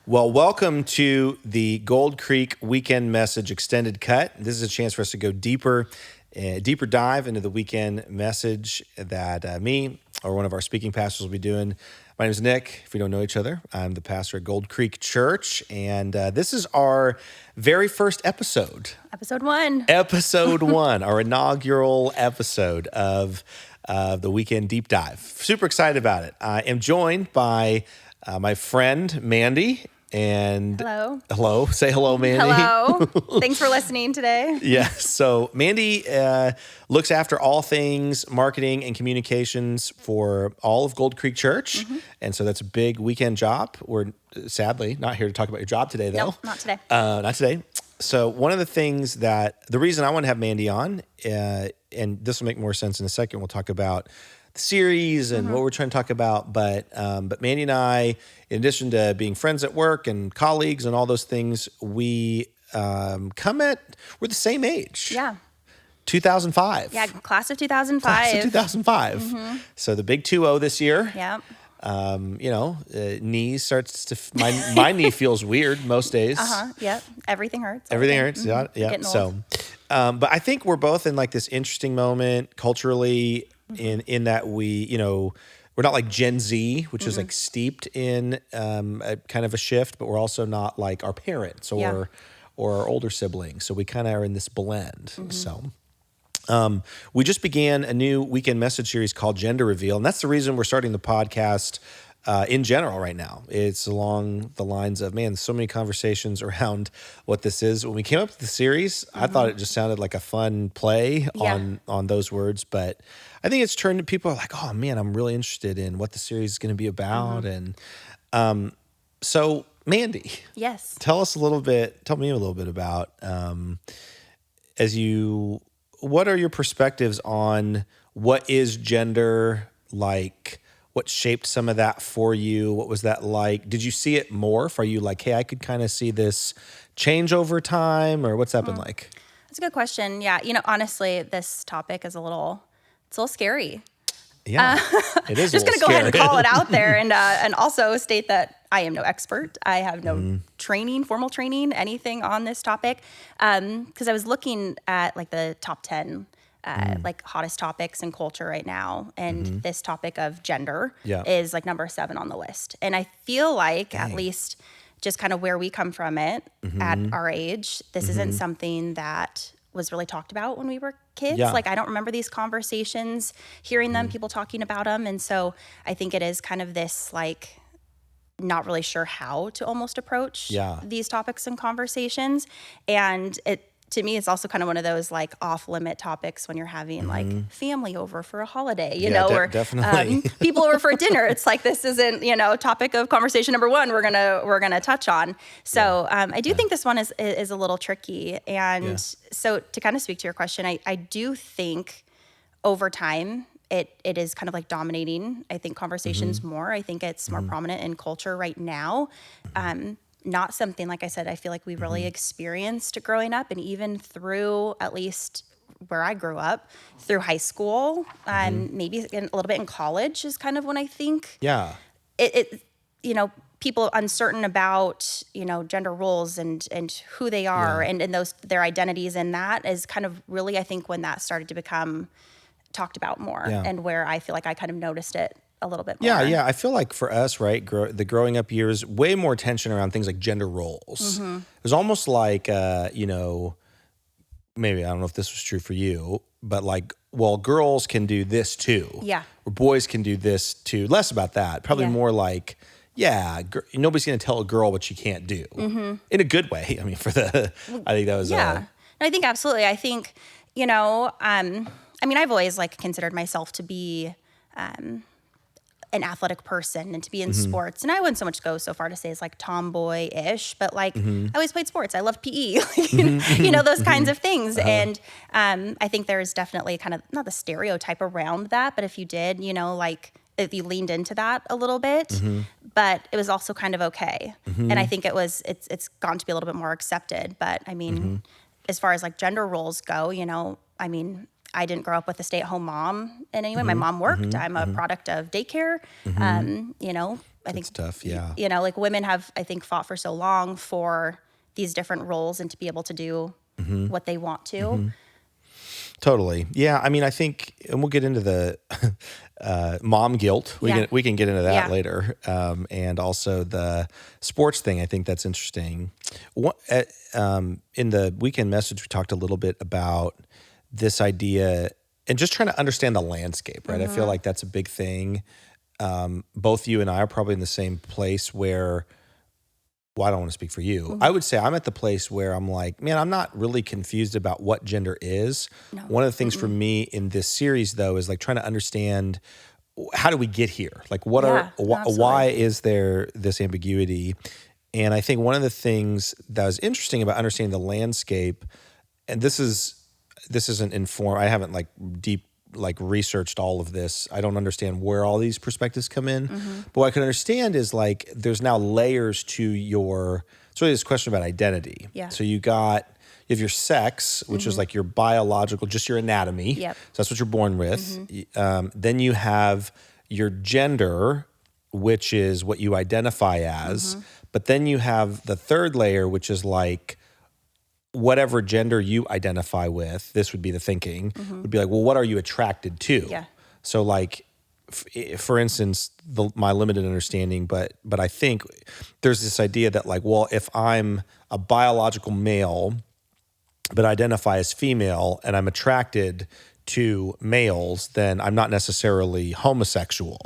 Well, welcome to the Gold Creek Weekend Message Extended Cut. This is a chance for us to go deeper dive into the weekend message that me or one of our speaking pastors will be doing. My name is Nick. If we don't know each other, I'm the pastor at Gold Creek Church, and this is our very first episode. Episode 1. Episode 1, our inaugural episode of the Weekend Deep Dive. Super excited about it. I am joined by my friend, Mandy. And hello. Say hello, Mandy. Hello. Thanks for listening today. Yeah. So Mandy looks after all things marketing and communications for all of Gold Creek Church. Mm-hmm. And so that's a big weekend job. We're sadly not here to talk about your job today, though. Nope, not today. Not today. So one of the things the reason I want to have Mandy on, and this will make more sense in a second, we'll talk about series and what we're trying to talk about, but Mandy and I, in addition to being friends at work and colleagues and all those things, we're the same age. Yeah. 2005. Yeah, class of 2005. Class of 2005. Mm-hmm. So the big 2-0 this year. Yeah. Knee starts to my knee feels weird most days. Yep. Everything hurts. Everything hurts. Mm-hmm. Yeah. So, but I think we're both in like this interesting moment culturally. In that we're not like Gen Z, which is like steeped in a kind of a shift, but we're also not like our parents or our older siblings. So we kind of are in this blend. Mm-hmm. So we just began a new weekend message series called Gender Reveal, and that's the reason we're starting the podcast in general right now. It's along the lines of, man, so many conversations around what this is. When we came up with the series, I thought it just sounded like a fun play on those words, but I think it's turned to people are like, oh man, I'm really interested in what the series is going to be about. And so Mandy, yes, tell me a little bit about, what are your perspectives on what is gender like? What shaped some of that for you? What was that like? Did you see it morph? Are you like, hey, I could kind of see this change over time, or what's that been like? That's a good question. Yeah, honestly, this topic is it's a little scary. Yeah, it is. Just going to go ahead and call it out there, and also state that I am no expert. I have no formal training, anything on this topic, because I was looking at like the top 10. Like hottest topics in culture right now. And this topic of gender is like number 7 on the list. And I feel like at least just kind of where we come from at our age, this isn't something that was really talked about when we were kids. Yeah. Like I don't remember these conversations, hearing them, people talking about them. And so I think it is kind of this like not really sure how to almost approach these topics and conversations. And to me, it's also kind of one of those like off-limit topics when you're having like family over for a holiday, or definitely. People over for dinner. It's like this isn't topic of conversation number 1 we're gonna touch on. So I do think this one is a little tricky, and so to kind of speak to your question, I do think over time it is kind of like dominating. I think conversations more. I think it's more prominent in culture right now. Not something, like I said, I feel like we really experienced growing up, and even through at least where I grew up, through high school, maybe a little bit in college is kind of when I think it people uncertain about, gender roles and who they are and their identities, and that is kind of really, I think, when that started to become talked about more and where I feel like I kind of noticed it a little bit more. Yeah. I feel like for us, right, the growing up years, way more tension around things like gender roles. It was almost like, maybe I don't know if this was true for you, but like, well, girls can do this too. Yeah. Or boys can do this too. Less about that. Probably more like, nobody's going to tell a girl what she can't do. In a good way. I mean, I think that was... I think absolutely. I think, I've always like considered myself to be... an athletic person and to be in sports. And I wouldn't so much go so far to say it's like tomboy-ish, but like I always played sports. I loved PE, those kinds of things. And I think there's definitely kind of not the stereotype around that, but if you did, like if you leaned into that a little bit, but it was also kind of okay. And I think it's gone to be a little bit more accepted. But I mean, as far as like gender roles go, I didn't grow up with a stay-at-home mom in any way. My mom worked. I'm a product of daycare. I think it's tough. Yeah. You know, like women have, I think, fought for so long for these different roles and to be able to do what they want to. Totally. Yeah. I mean, I think, and we'll get into the mom guilt. We can get into that later, and also the sports thing. I think that's interesting. In the weekend message, we talked a little bit about this idea and just trying to understand the landscape. Right. I feel like that's a big thing. Both you and I are probably in the same place where. Well, I don't want to speak for you. I would say I'm at the place where I'm like, man, I'm not really confused about what gender is. No. One of the things for me in this series, though, is like trying to understand how do we get here? Like, why is there this ambiguity? And I think one of the things that was interesting about understanding the landscape, and this isn't informed. I haven't researched all of this. I don't understand where all these perspectives come in. But what I can understand is like there's now layers to it's really this question about identity. Yeah. So you have your sex, which is like your biological, just your anatomy. Yep. So that's what you're born with. Then you have your gender, which is what you identify as. But then you have the third layer, which is like whatever gender you identify with, this would be the thinking, would be like, well, what are you attracted to? Yeah. So like, for instance, my limited understanding, but I think there's this idea that like, well, if I'm a biological male, but identify as female and I'm attracted to males, then I'm not necessarily homosexual.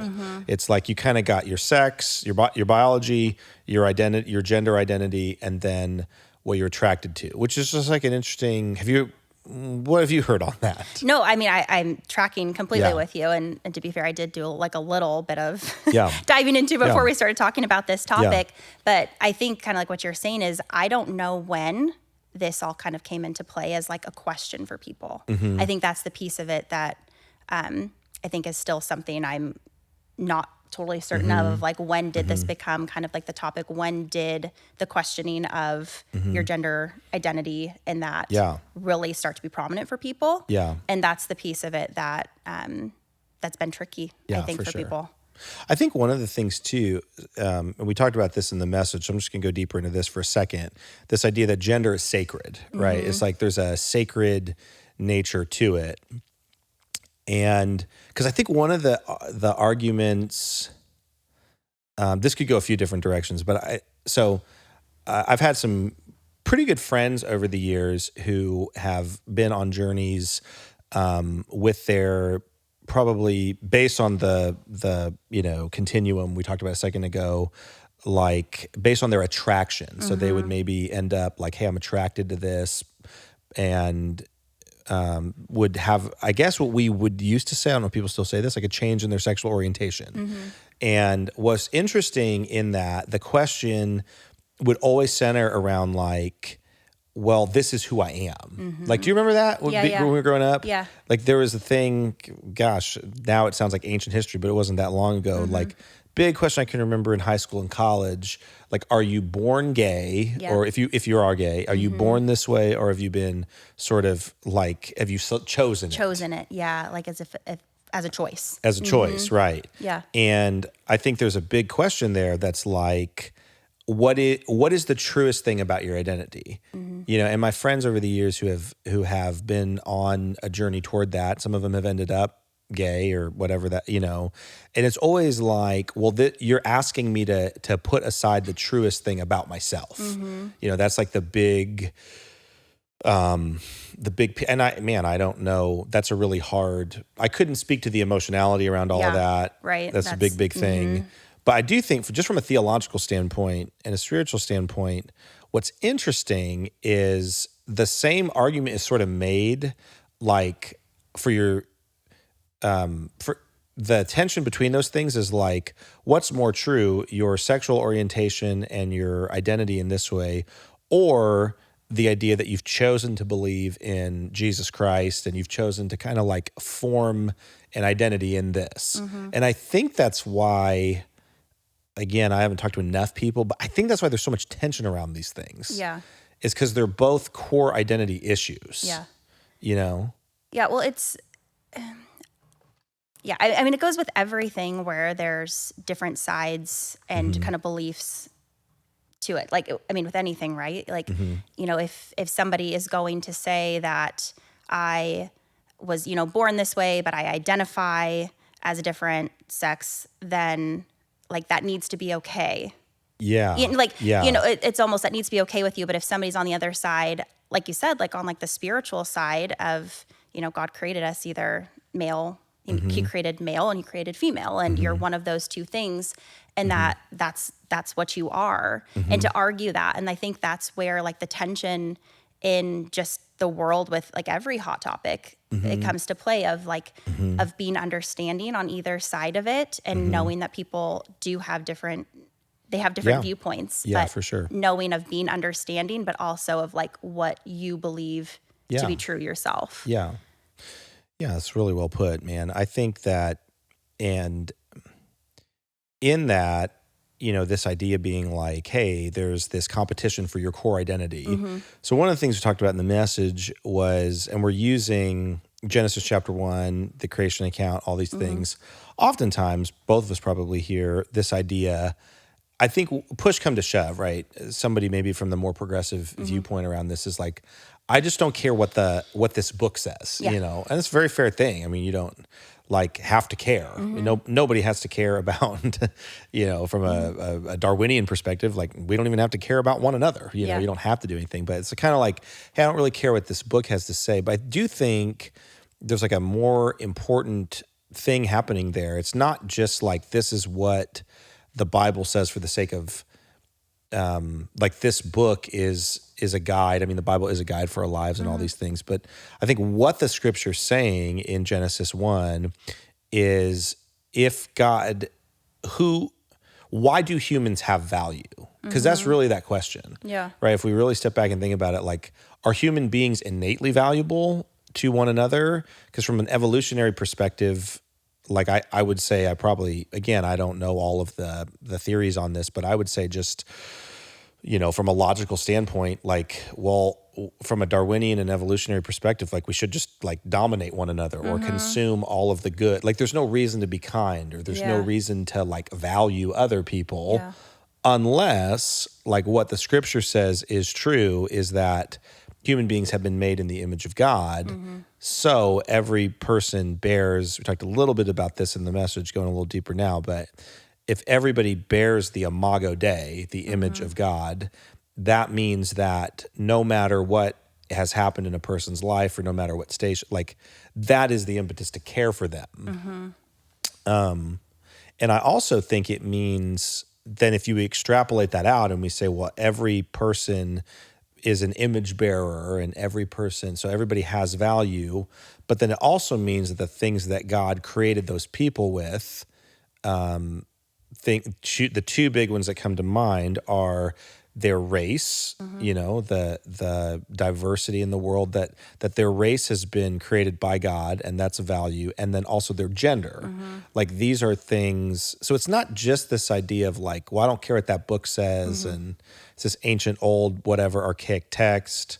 It's like you kind of got your sex, your biology, your identity, your gender identity, and then what you're attracted to, which is just like an interesting. What have you heard on that? No, I mean, I'm tracking completely with you. And to be fair, I did do like a little bit of diving into before we started talking about this topic. But I think kind of like what you're saying is I don't know when this all kind of came into play as like a question for people. I think that's the piece of it that I think is still something I'm not totally certain of, like when did this become kind of like the topic? When did the questioning of your gender identity and that really start to be prominent for people? Yeah. And that's the piece of it that that's been tricky, I think, for people. I think one of the things too, and we talked about this in the message, so I'm just gonna go deeper into this for a second, this idea that gender is sacred, right? It's like there's a sacred nature to it. And because I think one of the arguments, this could go a few different directions, but I've had some pretty good friends over the years who have been on journeys with their, probably based on the continuum we talked about a second ago, like based on their attraction. So they would maybe end up like, hey, I'm attracted to this, and would have, I guess what we would used to say, I don't know if people still say this, like a change in their sexual orientation. And what's interesting in that, the question would always center around like, well, this is who I am. Like, do you remember that when we were growing up? Yeah. Like there was a thing, gosh, now it sounds like ancient history, but it wasn't that long ago. Like big question I can remember in high school and college, like, are you born gay? Or if you are gay, are you born this way? Or have you been sort of like, have you chosen it? Chosen it, yeah, like as if as a choice. As a choice, right. Yeah. And I think there's a big question there that's like, what is the truest thing about your identity? And my friends over the years who have been on a journey toward that, some of them have ended up gay or whatever that, and it's always like, well, you're asking me to put aside the truest thing about myself. That's like the big, and I don't know, that's a really hard, I couldn't speak to the emotionality around all of that. Right. That's a big thing. But I do think, just from a theological standpoint and a spiritual standpoint, what's interesting is the same argument is sort of made, like for the tension between those things is like, what's more true, your sexual orientation and your identity in this way, or the idea that you've chosen to believe in Jesus Christ and you've chosen to kind of like form an identity in this. And I think that's why, again, I haven't talked to enough people, but I think that's why there's so much tension around these things. Yeah. Is because they're both core identity issues. Yeah. Yeah, well, it's, Yeah, I mean, it goes with everything where there's different sides and kind of beliefs to it. Like, I mean, with anything, right? Like, if somebody is going to say that I was, born this way, but I identify as a different sex, then like that needs to be okay. Yeah. Like, Yeah. it's almost that needs to be okay with you. But if somebody's on the other side, like you said, like on like the spiritual side of, God created us either male, he created male and he created female, and you're one of those two things. And that's what you are. And to argue that. And I think that's where like the tension in just the world with like every hot topic, it comes to play of like, of being understanding on either side of it, and knowing that people do have different viewpoints, Yeah, but for sure. knowing of being understanding, but also of like what you believe to be true yourself. Yeah. Yeah, that's really well put, man. I think that, and in that, this idea being like, hey, there's this competition for your core identity. So one of the things we talked about in the message was, and we're using Genesis chapter 1, the creation account, all these things. Oftentimes, both of us probably hear this idea. I think push come to shove, right? Somebody maybe from the more progressive viewpoint around this is like, I just don't care what this book says, and it's a very fair thing. I mean, you don't like have to care. Nobody has to care about, from a Darwinian perspective, like we don't even have to care about one another. You don't have to do anything, but it's kind of like, hey, I don't really care what this book has to say. But I do think there's like a more important thing happening there. It's not just like, this is what the Bible says for the sake of, like this book is a guide. I mean, the Bible is a guide for our lives and all these things. But I think what the scripture's saying in Genesis 1 is, if God, why do humans have value? Because that's really that question. Yeah. Right? If we really step back and think about it, like, are human beings innately valuable to one another? Because from an evolutionary perspective, like I would say, I probably, again, I don't know all of the theories on this, but I would say just, from a logical standpoint, like, well, from a Darwinian and evolutionary perspective, like we should just like dominate one another or consume all of the good. Like there's no reason to be kind, or there's no reason to like value other people unless like what the scripture says is true, is that human beings have been made in the image of God. So every person bears, we talked a little bit about this in the message, going a little deeper now, but if everybody bears the imago Dei, the image of God, that means that no matter what has happened in a person's life, or no matter what stage, like that is the impetus to care for them. And I also think it means then if you extrapolate that out and we say, well, every person is an image bearer, and every person, so everybody has value, but then it also means that the things that God created those people with, the two big ones that come to mind are their race, the diversity in the world, that their race has been created by God, and that's a value, and then also their gender. Like these are things, so it's not just this idea of like, well, I don't care what that book says, and it's this ancient, old, whatever, archaic text.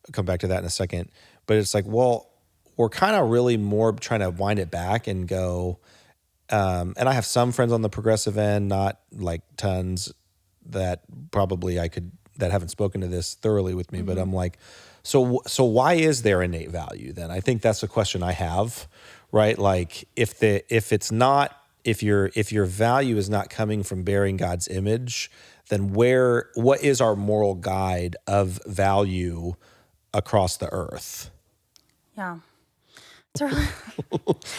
I'll come back to that in a second. But it's like, well, we're kind of really more trying to wind it back and go, and I have some friends on the progressive end, not like tons, that probably that haven't spoken to this thoroughly with me, but I'm like, so why is there innate value then? I think that's a question I have, right? Like if your value is not coming from bearing God's image, then what is our moral guide of value across the earth? Yeah.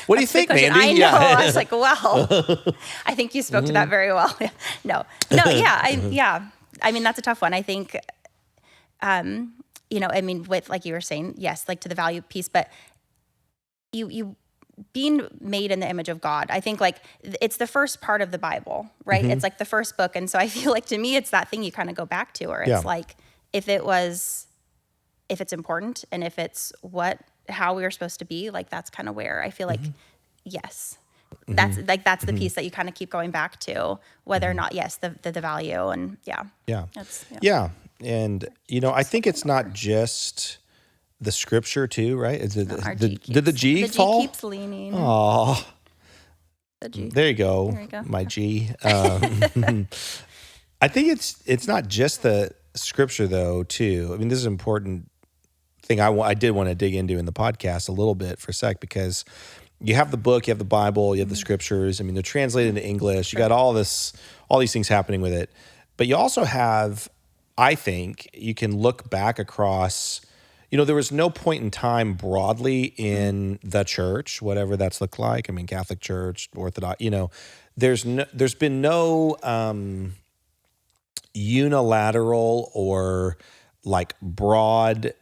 What do you think, Mandy? I know. I was like, well, I think you spoke to that very well. No. Yeah. I mean, that's a tough one. I think, I mean, with like you were saying, yes, like to the value piece, but you being made in the image of God, I think like it's the first part of the Bible, right? It's like the first book. And so I feel like to me, it's that thing you kind of go back to, or it's like, if it's important, and if it's how we were supposed to be, like that's kind of where I feel like, yes, that's the piece that you kind of keep going back to, whether or not, yes, the value, and yeah. And I think it's not just the scripture too, right? Did the G fall? Keeps leaning. Oh, The G. There you go. There you go. My G. I think it's not just the scripture though, too. I mean, this is an important thing I did want to dig into in the podcast a little bit for a sec, because you have the book, you have the Bible, you have the scriptures. I mean, they're translated into English. You got all these things happening with it. But you also have, I think, you can look back across, there was no point in time broadly in the church, whatever that's looked like. I mean, Catholic Church, Orthodox, there's been no unilateral or like broad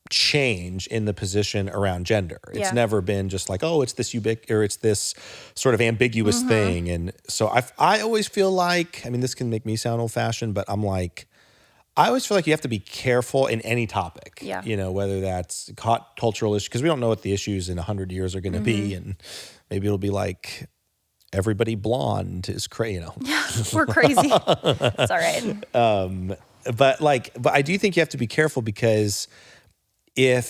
change in the position around gender. It's never been just like, oh, it's this or it's this sort of ambiguous thing. And so I always feel like, I mean, this can make me sound old fashioned, but I'm like, I always feel like you have to be careful in any topic, whether that's hot cultural issues, because we don't know what the issues in 100 years are going to be. And maybe it'll be like, everybody blonde is crazy, Yeah, we're crazy. It's all right. But I do think you have to be careful, because I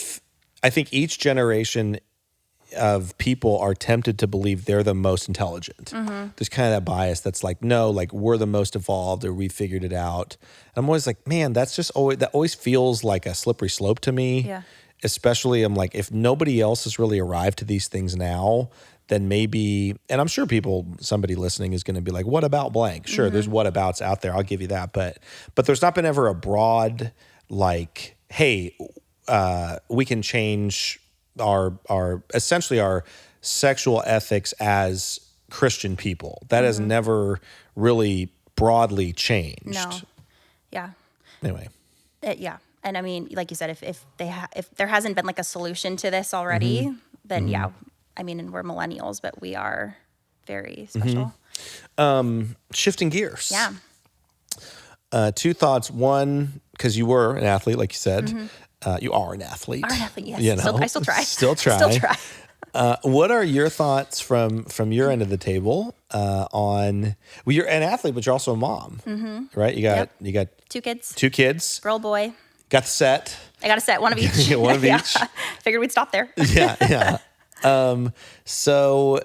think each generation of people are tempted to believe they're the most intelligent. There's kind of that bias that's like, no, like we're the most evolved or we figured it out. And I'm always like, man, that always feels like a slippery slope to me. Yeah. Especially, I'm like, if nobody else has really arrived to these things now, then maybe, and I'm sure somebody listening is going to be like, what about blank? Sure, there's whatabouts out there. I'll give you that. But there's not been ever a broad, like, hey, we can change our essentially our sexual ethics as Christian people. That has never really broadly changed. No. Yeah. Anyway. Yeah. And I mean, like you said, if there hasn't been like a solution to this already, then yeah. I mean, and we're millennials, but we are very special. Shifting gears. Yeah. Two thoughts. One, because you were an athlete, like you said. You are an athlete. Are an athlete, yes. I still try. Still try. What are your thoughts from your end of the table on? Well, you're an athlete, but you're also a mom, right? You got two kids. Two kids. Girl, boy. Got the set. I got a set, one of each. One of each. Figured we'd stop there. Yeah. So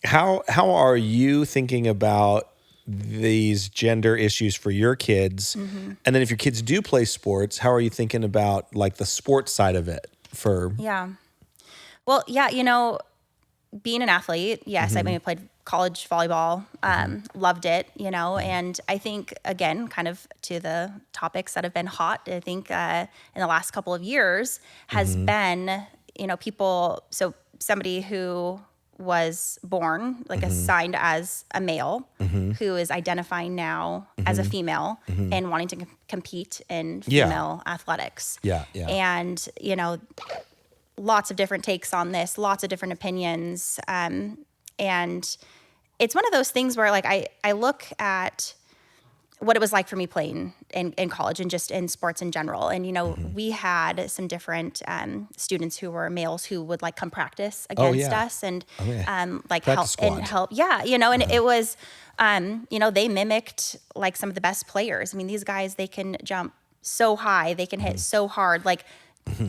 how are you thinking about these gender issues for your kids? And then if your kids do play sports, how are you thinking about like the sports side of it for? Yeah. Well, yeah, being an athlete, yes, I mean, I played college volleyball, loved it, and I think, again, kind of to the topics that have been hot, I think in the last couple of years has been, so somebody who was born, like assigned as a male, who is identifying now as a female and wanting to compete in female athletics. Yeah. And, lots of different takes on this, lots of different opinions. And it's one of those things where like I look at what it was like for me playing in college and just in sports in general. And, we had some different students who were males who would like come practice against us and like practice help. Yeah. And it was, they mimicked like some of the best players. I mean, these guys, they can jump so high, they can hit so hard, like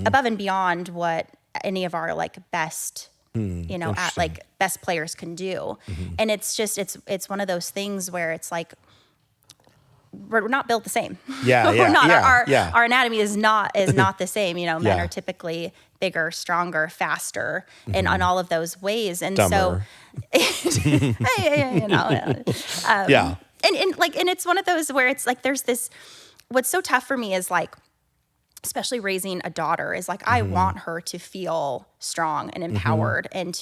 above and beyond what any of our like best, at like best players can do. And it's just, it's one of those things where it's like, we're not built the same. Yeah. We're not. Our anatomy is not the same. Men are typically bigger, stronger, faster, and on all of those ways. And dumber. So, and it's one of those where it's like there's this. What's so tough for me is like, especially raising a daughter, is like I want her to feel strong and empowered and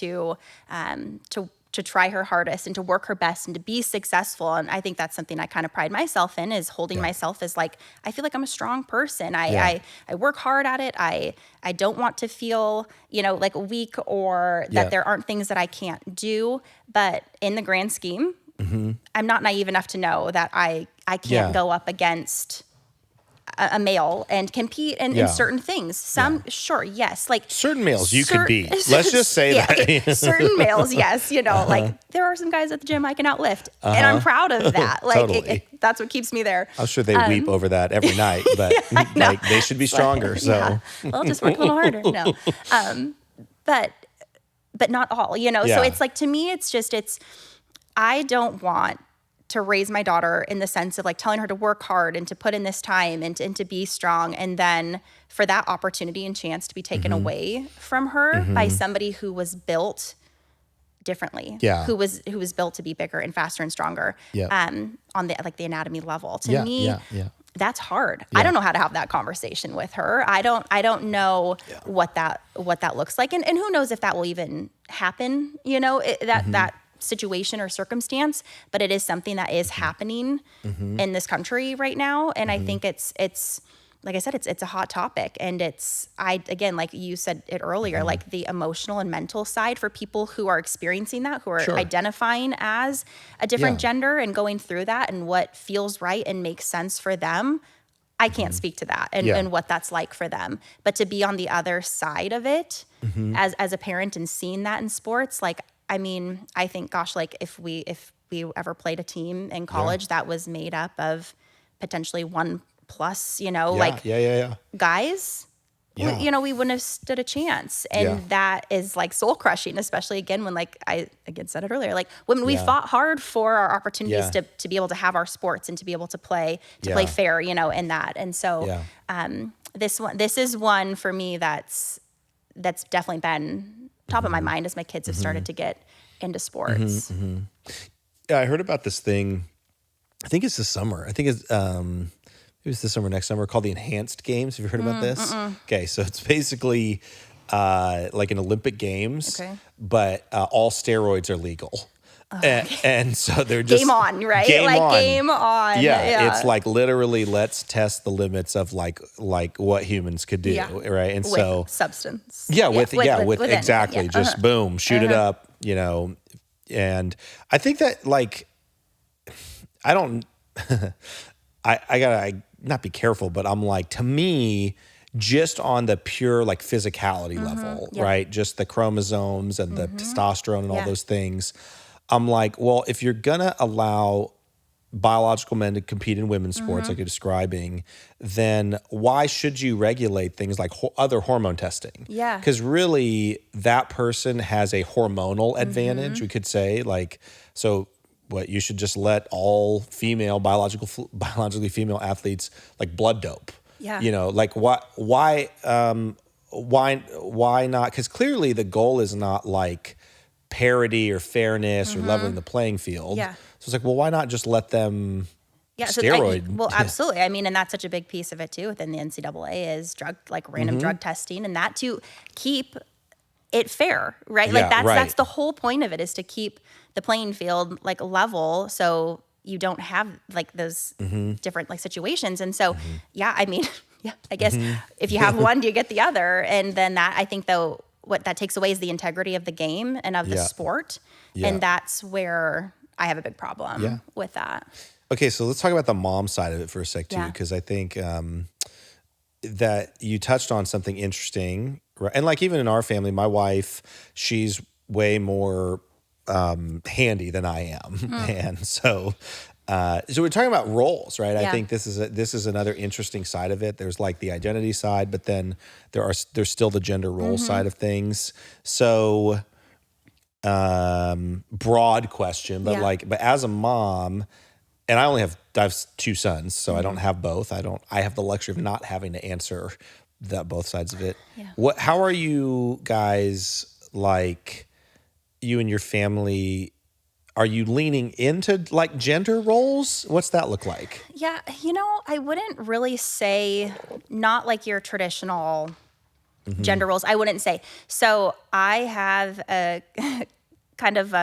to try her hardest and to work her best and to be successful. And I think that's something I kind of pride myself in, is holding myself as like, I feel like I'm a strong person. I work hard at it. I don't want to feel, like weak or that there aren't things that I can't do. But in the grand scheme, I'm not naive enough to know that I can't go up against a male and compete in certain things. Sure, yes. Like certain males you could be. Let's just say that. Certain males, yes. Like there are some guys at the gym I can outlift. And I'm proud of that. Like totally. That's what keeps me there. I'm sure they weep over that every night, but like they should be stronger. So Well, just work a little harder. No. But but not all, you know? Yeah. So it's like, to me, I don't want to raise my daughter in the sense of like telling her to work hard and to put in this time and to be strong. And then for that opportunity and chance to be taken away from her by somebody who was built differently, who was built to be bigger and faster and stronger, on the like the anatomy level. To me, that's hard. I don't know how to have that conversation with her. I don't know what that looks like, and who knows if that will even happen. You know, that situation or circumstance, but it is something that is happening in this country right now, and I think it's like I said, it's a hot topic, and again, like you said it earlier, like the emotional and mental side for people who are experiencing that, who are identifying as a different gender and going through that, and what feels right and makes sense for them. I can't speak to that and what that's like for them, but to be on the other side of it as a parent and seeing that in sports, like, I mean, I think, gosh, like if we ever played a team in college that was made up of potentially 1+, you know, guys, you know, we wouldn't have stood a chance. And that is like soul crushing, especially again, when like I again said it earlier, like women, we fought hard for our opportunities to be able to have our sports and to be able to play fair, you know, in that. And so this is one for me that's definitely been top of my mind as my kids have started to get into sports. Yeah, I heard about this thing. I think it's this summer. I think it was this summer, next summer, called the Enhanced Games. Have you heard about this? Okay, so it's basically like an Olympic Games, but all steroids are legal. And so they're just game on, right? Game on. Yeah, it's like literally let's test the limits of like what humans could do, right? And with substance. With exactly, just boom, shoot it up, you know. And I think that like I don't I gotta not be careful, but I'm like, to me, just on the pure like physicality level, right? Just the chromosomes and the testosterone and all those things. I'm like, well, if you're gonna allow biological men to compete in women's sports like you're describing, then why should you regulate things like other hormone testing? Yeah. Because really, that person has a hormonal advantage, we could say. Like, so what, you should just let all female, biologically female athletes like blood dope. Yeah. You know, like why not? Because clearly the goal is not like parity or fairness or leveling the playing field. Yeah. So it's like, well, why not just let them steroid? Absolutely. I mean, and that's such a big piece of it too within the NCAA is random drug testing, and that to keep it fair, right? Like that's the whole point of it, is to keep the playing field like level, so you don't have like those different like situations. And so, I mean, I guess if you have one, you get the other. And then that, I think though, what that takes away is the integrity of the game and of the sport. And that's where I have a big problem with that. Okay, so let's talk about the mom side of it for a sec too, because I think that you touched on something interesting, right? And like even in our family, my wife, she's way more handy than I am, and so we're talking about roles, right? I think this is another interesting side of it. There's like the identity side, but then there's still the gender role side of things. So broad question, but but as a mom, and I have 2 sons, so I don't have both. I have the luxury of not having to answer both sides of it. How are you guys, like, you and your family, are you leaning into like gender roles? What's that look like? Yeah, you know, I wouldn't really say not like your traditional gender roles. I wouldn't say. So I have a kind of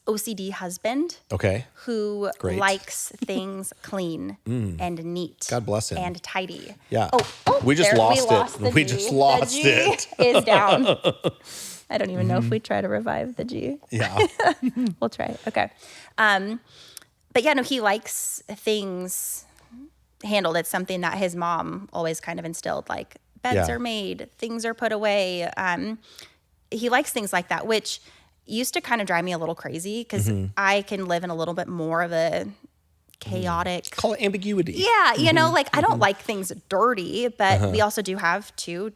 OCD husband. Okay. Who likes things clean and neat. God bless him. And tidy. Yeah. Oh, we just lost it. We just lost it. Is down. I don't even know if we try to revive the G. Yeah. We'll try. Okay. But yeah, no, he likes things handled. It's something that his mom always kind of instilled, like beds are made, things are put away. He likes things like that, which used to kind of drive me a little crazy because I can live in a little bit more of a chaotic. Call it ambiguity. Yeah. You know, like I don't like things dirty, but we also do have 2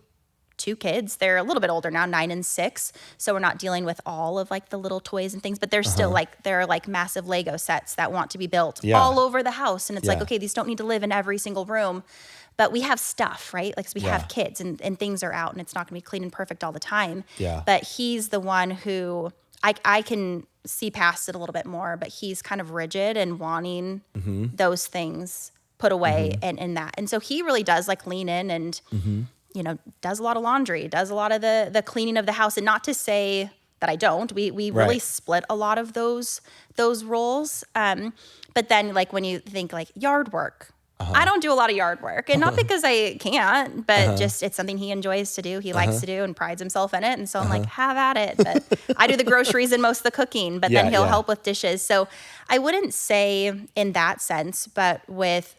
2 kids. They're a little bit older now, 9 and 6. So we're not dealing with all of like the little toys and things, but they're still like, they're like massive Lego sets that want to be built all over the house. And it's like, okay, these don't need to live in every single room, but we have stuff, right? Like, 'cause we have kids and things are out and it's not gonna be clean and perfect all the time. Yeah. But he's the one who I can see past it a little bit more, but he's kind of rigid and wanting those things put away and in that. And so he really does like lean in and, you know, does a lot of laundry, does a lot of the cleaning of the house. And not to say that I don't, we really split a lot of those roles. But then like when you think like yard work, I don't do a lot of yard work, and not because I can't, but just it's something he enjoys to do. He likes to do and prides himself in it. And so I'm like, have at it. But I do the groceries and most of the cooking, but then he'll help with dishes. So I wouldn't say in that sense, but with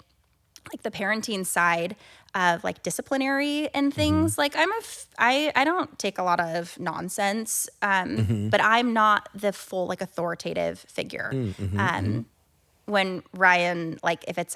like the parenting side of like disciplinary and things, like I don't take a lot of nonsense, but I'm not the full like authoritative figure. When Ryan, like if it's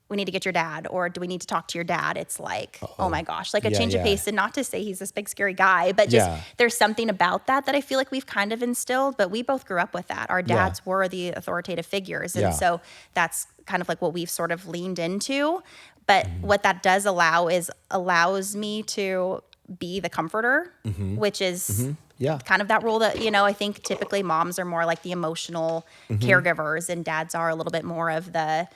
we need to get your dad, or do we need to talk to your dad? It's like, oh my gosh, like a change of pace. And not to say he's this big, scary guy, but just there's something about that I feel like we've kind of instilled, but we both grew up with that. Our dads were the authoritative figures. And so that's kind of like what we've sort of leaned into. But what that does allows me to be the comforter, which is kind of that role that, you know, I think typically moms are more like the emotional caregivers, and dads are a little bit more of the,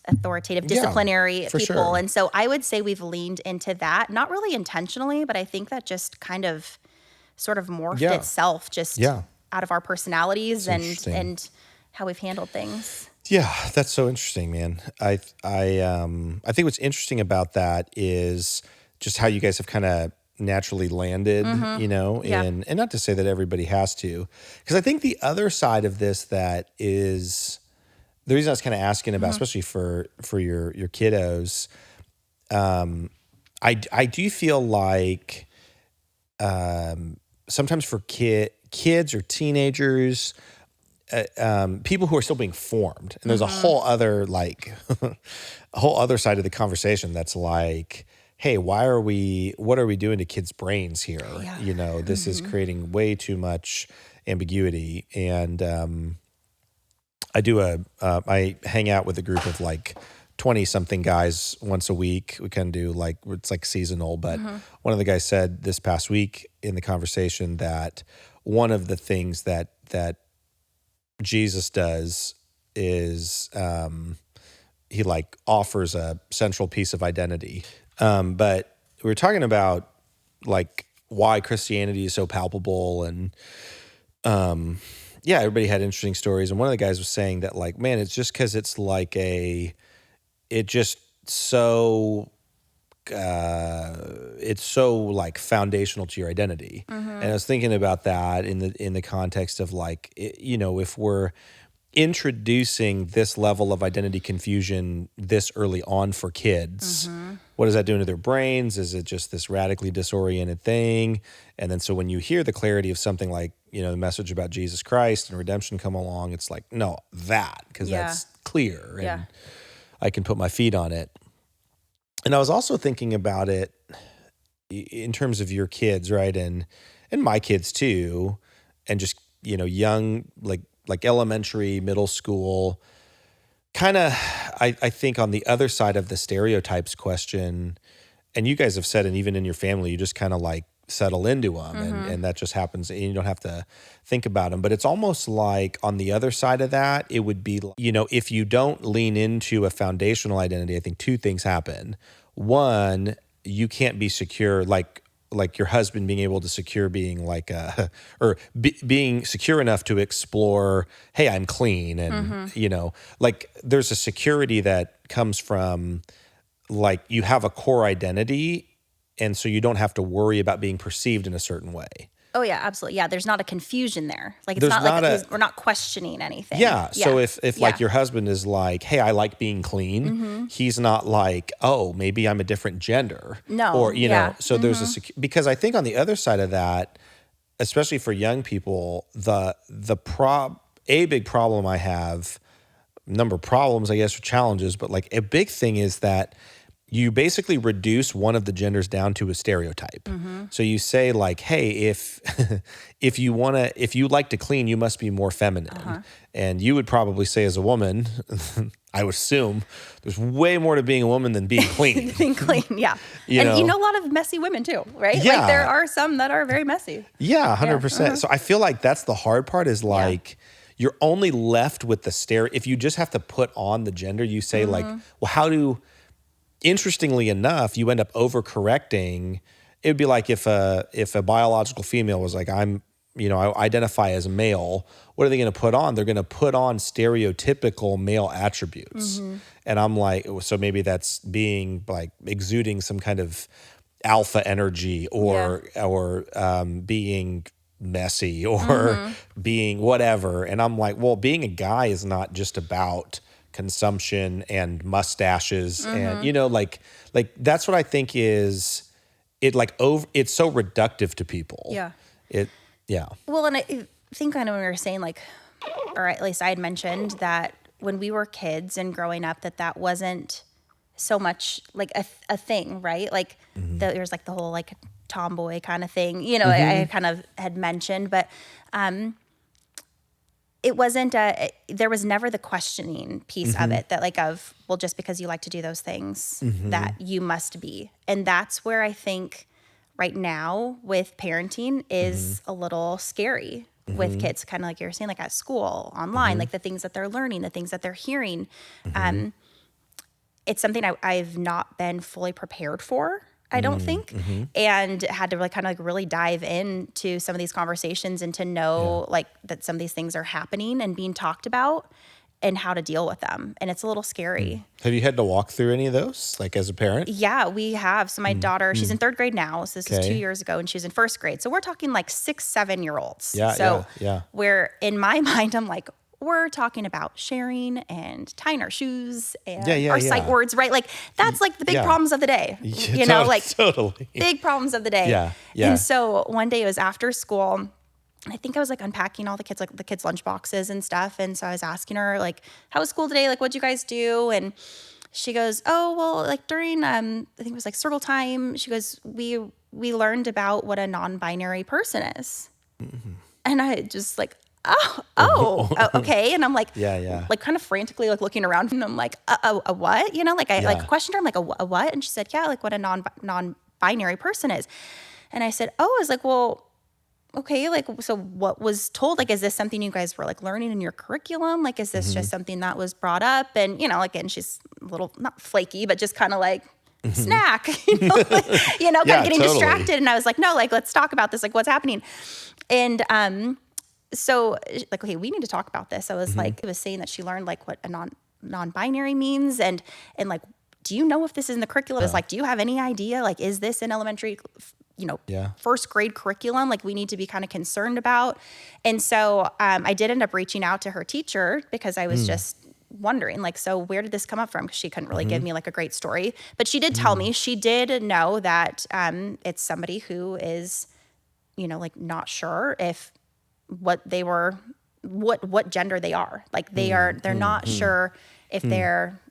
authoritative, disciplinary people. Sure. And so I would say we've leaned into that, not really intentionally, but I think that just kind of sort of morphed itself just out of our personalities and how we've handled things. Yeah, that's so interesting, man. I think what's interesting about that is just how you guys have kind of naturally landed, you know, and not to say that everybody has to, because I think the other side of this that is the reason I was kind of asking about, especially for your kiddos, I do feel like sometimes for kids or teenagers, people who are still being formed, and there's a whole other like a whole other side of the conversation that's like, hey, what are we doing to kids' brains here? You know, this is creating way too much ambiguity. And I hang out with a group of like 20 something guys once a week. We kind of do like, it's like seasonal, but one of the guys said this past week in the conversation that one of the things that Jesus does is he like offers a central piece of identity. But we were talking about like why Christianity is so palpable, and everybody had interesting stories. And one of the guys was saying that like, man, it's just because it's like it's so like foundational to your identity. And I was thinking about that in the context of like, you know, if we're introducing this level of identity confusion this early on for kids, what is that doing to their brains? Is it just this radically disoriented thing? And then so when you hear the clarity of something like, you know, the message about Jesus Christ and redemption come along, it's like, no, that, because that's clear and I can put my feet on it. And I was also thinking about it in terms of your kids, right? And my kids too, and just, you know, young, like elementary, middle school, kind of, I think on the other side of the stereotypes question, and you guys have said, and even in your family, you just kind of like settle into them and that just happens and you don't have to think about them. But it's almost like on the other side of that, it would be, you know, if you don't lean into a foundational identity, I think two things happen. One, you can't be secure, like your husband being able to secure being like being secure enough to explore, hey, I'm clean. And, you know, like there's a security that comes from like you have a core identity. And so you don't have to worry about being perceived in a certain way. Oh yeah, absolutely. Yeah, there's not a confusion there. Like it's not like we're not questioning anything. Yeah. So if like your husband is like, hey, I like being clean, he's not like, oh, maybe I'm a different gender. No. Or, you know, so there's because I think on the other side of that, especially for young people, a big problem I have, number of problems, I guess, or challenges, but like a big thing is that you basically reduce one of the genders down to a stereotype. So you say like, hey, if if you like to clean, you must be more feminine. And you would probably say as a woman, I would assume there's way more to being a woman than being clean. Being clean, yeah. You know a lot of messy women too, right? Yeah. Like there are some that are very messy. Yeah, 100%. So I feel like that's the hard part is like you're only left with the if you just have to put on the gender, you say like, well, interestingly enough, you end up overcorrecting. It would be like if a biological female was like, I identify as male. What are they going to put on? They're going to put on stereotypical male attributes. And I'm like, so maybe that's being like exuding some kind of alpha energy or being messy or being whatever. And I'm like, well, being a guy is not just about consumption and mustaches and like that's what I think is it's so reductive to people. Well, and I think kind of when we were saying like, or at least I had mentioned that when we were kids and growing up that wasn't so much like a thing, right? Like there's like the whole like tomboy kind of thing, I kind of had mentioned, but it wasn't there was never the questioning piece of it that like well, just because you like to do those things that you must be. And that's where I think right now with parenting is a little scary with kids, kind of like you were saying, like at school, online, like the things that they're learning, the things that they're hearing. It's something I've not been fully prepared for, I don't think, and had to like kind of like really dive into some of these conversations and to know like that some of these things are happening and being talked about and how to deal with them. And it's a little scary. Have you had to walk through any of those, like as a parent? Yeah, we have. So my daughter, she's in third grade now. So this is 2 years ago, and she was in first grade. So we're talking like 6-7-year-olds. Yeah. Where in my mind, I'm like, we're talking about sharing and tying our shoes and our sight words, right? Like that's like the big problems of the day, Totally. Big problems of the day. Yeah. And so one day it was after school, and I think I was like unpacking all the kids, like the kids' lunch boxes and stuff. And so I was asking her like, how was school today? Like, what'd you guys do? And she goes, oh, well, like during, I think it was like circle time. She goes, we learned about what a non-binary person is. And I just like, okay. And I'm like, like kind of frantically like looking around, and I'm like, a what? Like I like questioned her. I'm like, a what? And she said, yeah, like what a non-binary person is. And I said, oh, I was like, well, okay, like, so what was told? Like, is this something you guys were like learning in your curriculum? Like, is this just something that was brought up? And, like, and she's a little, not flaky, but just kind of like, snack, kind of getting distracted. And I was like, no, like, let's talk about this. Like, what's happening? And, so like, okay, we need to talk about this. I was like, it was saying that she learned like what a non-binary means. And like, do you know if this is in the curriculum? It's like, do you have any idea? Like, is this in elementary, first grade curriculum? Like we need to be kind of concerned about. And so, I did end up reaching out to her teacher because I was just wondering like, so where did this come up from? Because she couldn't really give me like a great story, but she did tell me, she did know that, it's somebody who is, like not sure if what gender they are. Like they're not sure if they're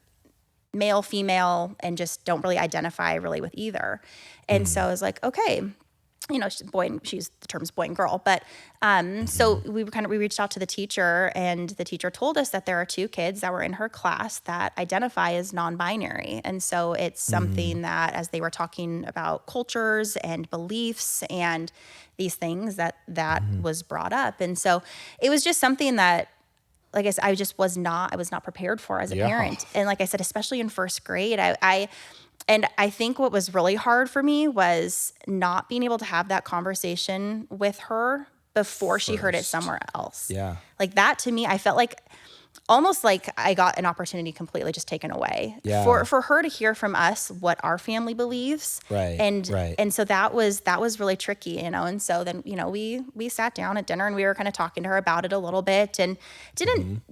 male, female, and just don't really identify really with either. And so I was like, okay, she's the term's boy and girl. But so we reached out to the teacher, and the teacher told us that there are 2 kids that were in her class that identify as non-binary. And so it's something that, as they were talking about cultures and beliefs and these things, that was brought up. And so it was just something that, like I said, I was not prepared for as a parent. And like I said, especially in first grade, and I think what was really hard for me was not being able to have that conversation with her before she heard it somewhere else. Yeah. Like that to me, I felt like almost like I got an opportunity completely just taken away. Yeah. For her to hear from us what our family believes. Right. And so that was really tricky, And so then, we sat down at dinner and we were kind of talking to her about it a little bit, and didn't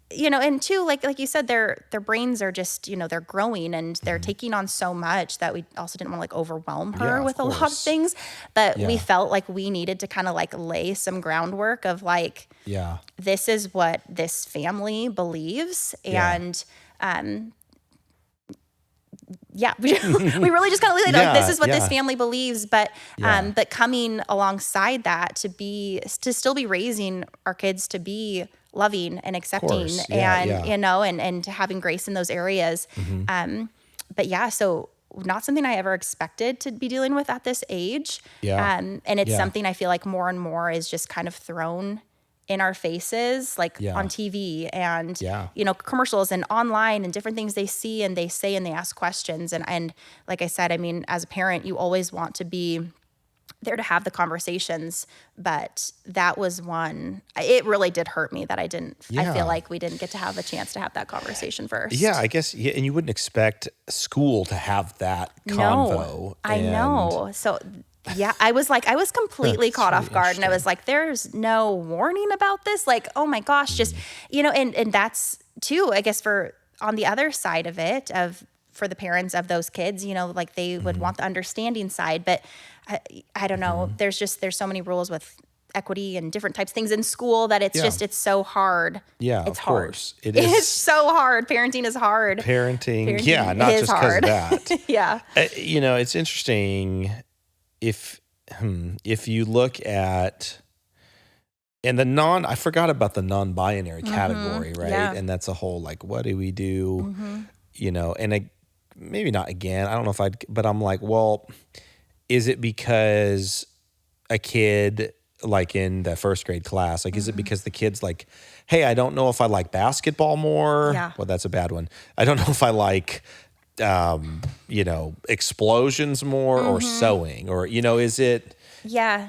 and too, like you said, their brains are just, they're growing and they're taking on so much that we also didn't want to like overwhelm her with a lot of things. But we felt like we needed to kind of like lay some groundwork of like, this is what this family believes. And yeah, we really just kind of like, this is what this family believes, but coming alongside that to still be raising our kids to be loving and accepting and to having grace in those areas. But yeah, so not something I ever expected to be dealing with at this age. And it's something I feel like more and more is just kind of thrown in our faces, like on TV and, commercials and online and different things they see and they say and they ask questions. And like I said, I mean, as a parent, you always want to be there to have the conversations, but that was one, it really did hurt me that I feel like we didn't get to have a chance to have that conversation first. Yeah, I guess, and you wouldn't expect school to have that convo. I know. So yeah, I was completely caught off guard, and I was like, there's no warning about this. Like, oh my gosh, just, and that's too, I guess on the other side of it, for the parents of those kids, like they would want the understanding side, but I don't know. There's so many rules with equity and different types of things in school that it's so hard. Yeah, it's of hard. Course. It is. It's so hard. Parenting is hard. Parenting yeah, not just because of that. Yeah. It's interesting if you look at and I forgot about the non-binary category, right? Yeah. And that's a whole like, what do we do? And maybe not again. I don't know but I'm like, well, is it because a kid like in the first grade class, like, is it because the kid's like, hey, I don't know if I like basketball more. Yeah. Well, that's a bad one. I don't know if I like, explosions more or sewing or, is it,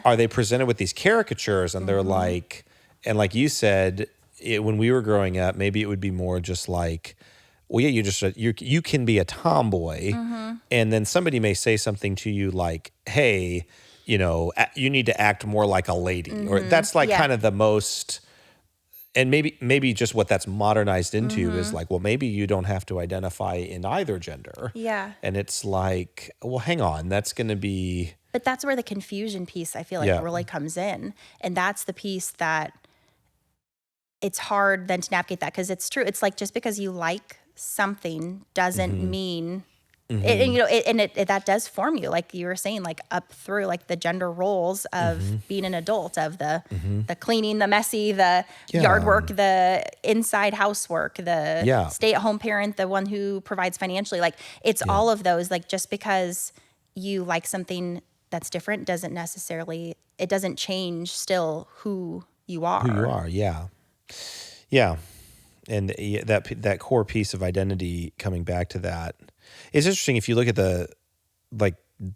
are they presented with these caricatures and they're like, and like you said, when we were growing up, maybe it would be more just like, well, yeah, you can be a tomboy, and then somebody may say something to you like, hey, you need to act more like a lady, or that's like kind of the most, and maybe just what that's modernized into is like, well, maybe you don't have to identify in either gender. Yeah. And it's like, well, hang on, that's going to be. But that's where the confusion piece, I feel like, really comes in. And that's the piece that it's hard then to navigate that, because it's true. It's like, just because you like something doesn't mean that does form you, like you were saying, like up through like the gender roles of being an adult, of the cleaning, the messy, the yard work, the inside housework, the stay-at-home parent, the one who provides financially. Like it's all of those. Like just because you like something that's different doesn't change still who you are. Who you are, yeah. And that core piece of identity, coming back to that, it's interesting if you look at the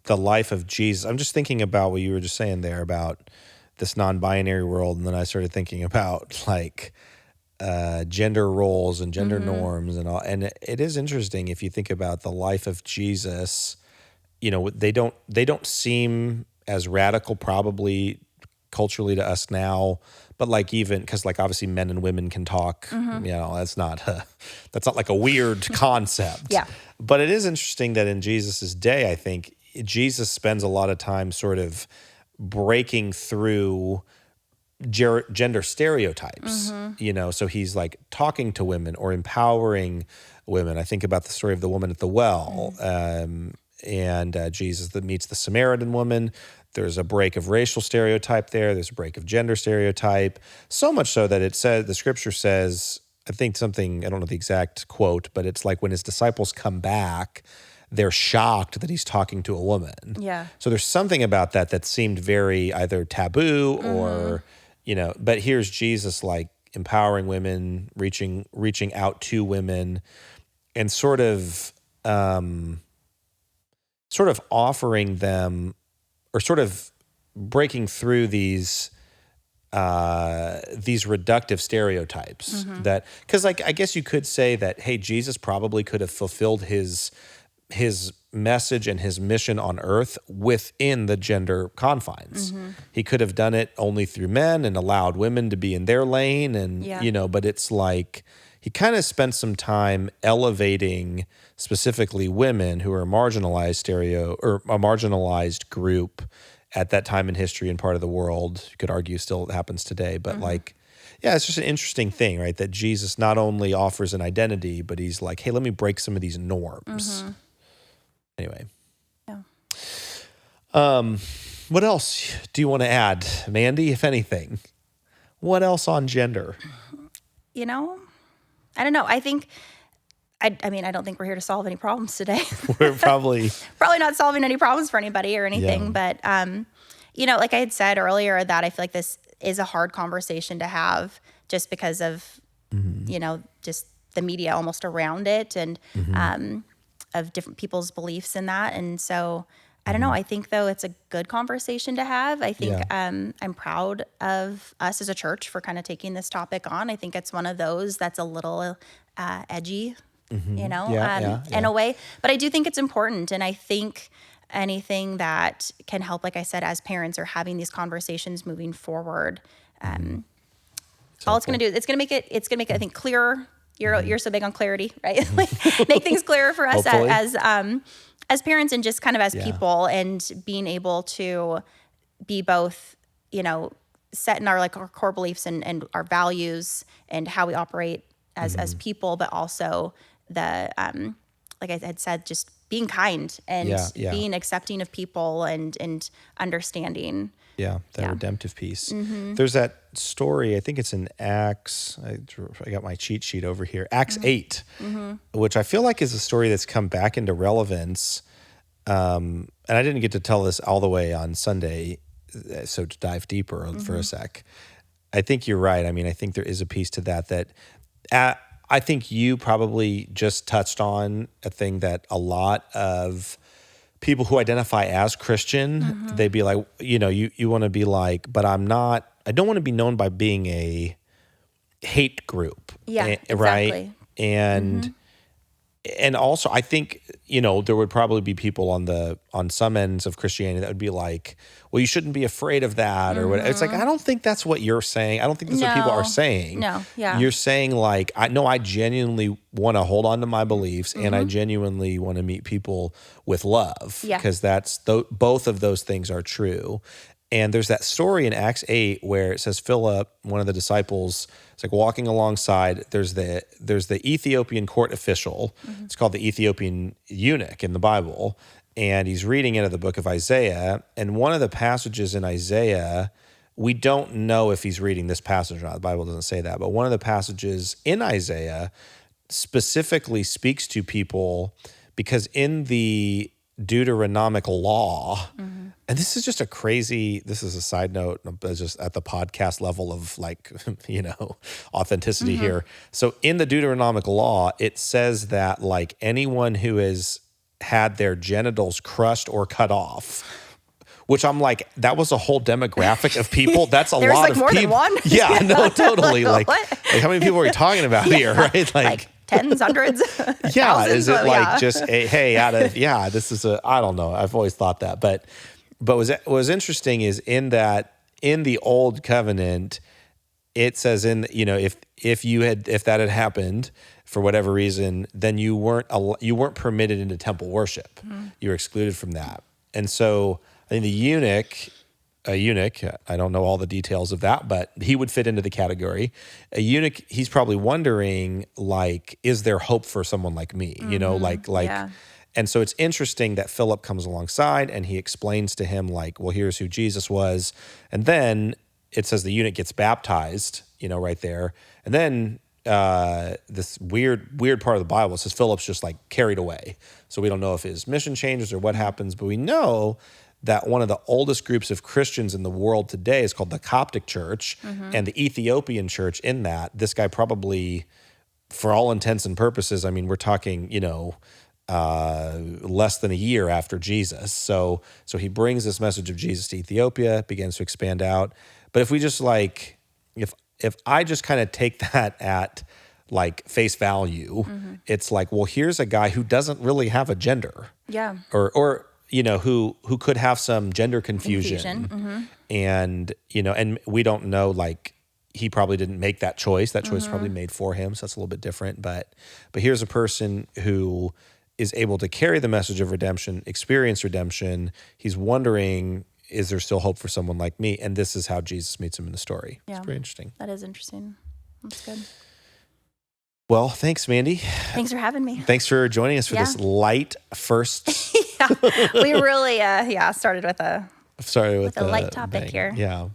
life of Jesus. I'm just thinking about what you were just saying there about this non-binary world, and then I started thinking about like gender roles and gender norms and all. And it is interesting if you think about the life of Jesus. They don't seem as radical probably culturally to us now, but like even because like obviously men and women can talk, that's not like a weird concept. Yeah. But it is interesting that in Jesus's day, I think Jesus spends a lot of time sort of breaking through gender stereotypes, so he's like talking to women or empowering women. I think about the story of the woman at the well, and Jesus that meets the Samaritan woman. There's a break of racial stereotype there. There's a break of gender stereotype. So much so that the scripture says, I think something, I don't know the exact quote, but it's like when his disciples come back, they're shocked that he's talking to a woman. Yeah. So there's something about that seemed very either taboo or, but here's Jesus like empowering women, reaching out to women, and sort of offering them, or sort of breaking through these reductive stereotypes that, because like I guess you could say that, hey, Jesus probably could have fulfilled his message and his mission on earth within the gender confines. He could have done it only through men and allowed women to be in their lane, and but it's like he kind of spent some time elevating specifically women who are a marginalized a marginalized group at that time in history and part of the world. You could argue still happens today, but it's just an interesting thing, right? That Jesus not only offers an identity, but he's like, hey, let me break some of these norms. Anyway. Yeah. What else do you want to add, Mandy, if anything? What else on gender? I don't know. I think, I mean, I don't think we're here to solve any problems today. We're probably not solving any problems for anybody or anything. But, like I had said earlier, that I feel like this is a hard conversation to have just because of, just the media almost around it and of different people's beliefs in that. And so I don't know. I think, though, it's a good conversation to have. I think I'm proud of us as a church for kind of taking this topic on. I think it's one of those that's a little edgy, in a way. But I do think it's important. And I think anything that can help, like I said, as parents are having these conversations moving forward, all it's going to do, it's going to make it, I think, clearer. You're so big on clarity, right? Like, make things clearer for us as parents and just kind of as people, and being able to be both, set in our core beliefs and our values and how we operate as people, but also the, like I had said, just being kind and being accepting of people and understanding. Yeah, that redemptive piece. There's that story, I think it's in Acts, I got my cheat sheet over here, Acts 8, which I feel like is a story that's come back into relevance. And I didn't get to tell this all the way on Sunday, so to dive deeper for a sec. I think you're right. I mean, I think there is a piece to that I think you probably just touched on a thing that a lot of people who identify as Christian, they'd be like, you want to be like, but I don't want to be known by being a hate group. Yeah, exactly. Right? And also I think, there would probably be people on some ends of Christianity that would be like, well, you shouldn't be afraid of that or whatever. It's like, I don't think that's what you're saying. I don't think that's what people are saying. No, yeah. You're saying like, I genuinely want to hold on to my beliefs and I genuinely want to meet people with love. Yeah. Because both of those things are true. And there's that story in Acts 8 where it says Philip, one of the disciples, is like walking alongside. There's the Ethiopian court official. It's called the Ethiopian eunuch in the Bible. And he's reading into the book of Isaiah. And one of the passages in Isaiah, we don't know if he's reading this passage or not. The Bible doesn't say that. But one of the passages in Isaiah specifically speaks to people because in the Deuteronomic law, and this is just this is a side note, just at the podcast level of authenticity here. So in the Deuteronomic law, it says that anyone who has had their genitals crushed or cut off, which I'm like, that was a whole demographic of people. That's a lot of more people. Than one? Yeah, no, totally. Like how many people are we talking about here, right? Like tens, hundreds. Yeah, thousands, is it just a hey this is I don't know. I've always thought that, but what was interesting is in the old covenant, it says if that had happened for whatever reason, then you weren't permitted into temple worship. You were excluded from that. And so I think a eunuch, I don't know all the details of that, but he would fit into the category. A eunuch, he's probably wondering, is there hope for someone like me? And so it's interesting that Philip comes alongside and he explains to him well, here's who Jesus was. And then it says the eunuch gets baptized, right there. And then this weird part of the Bible says Philip's just carried away. So we don't know if his mission changes or what happens, but we know that one of the oldest groups of Christians in the world today is called the Coptic Church, and the Ethiopian church in that. This guy probably, for all intents and purposes, I mean, we're talking, less than a year after Jesus. So he brings this message of Jesus to Ethiopia, begins to expand out. But if we just if I just kind of take that at face value, it's well, here's a guy who doesn't really have a gender. Yeah. Or who could have some gender confusion. And, and we don't know, he probably didn't make that choice. That choice was probably made for him. So that's a little bit different. But here's a person who is able to carry the message of redemption, experience redemption. He's wondering, is there still hope for someone like me? And this is how Jesus meets him in the story. Yeah. It's pretty interesting. That is interesting. That's good. Well, thanks, Mandy. Thanks for having me. Thanks for joining us for this light first. We really, started with a light topic here. Yeah.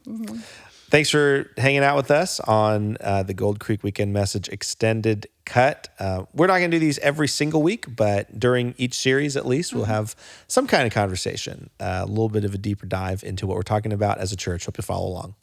Thanks for hanging out with us on the Gold Creek Weekend Message Extended Cut. We're not going to do these every single week, but during each series at least, we'll have some kind of conversation, a little bit of a deeper dive into what we're talking about as a church. Hope you follow along.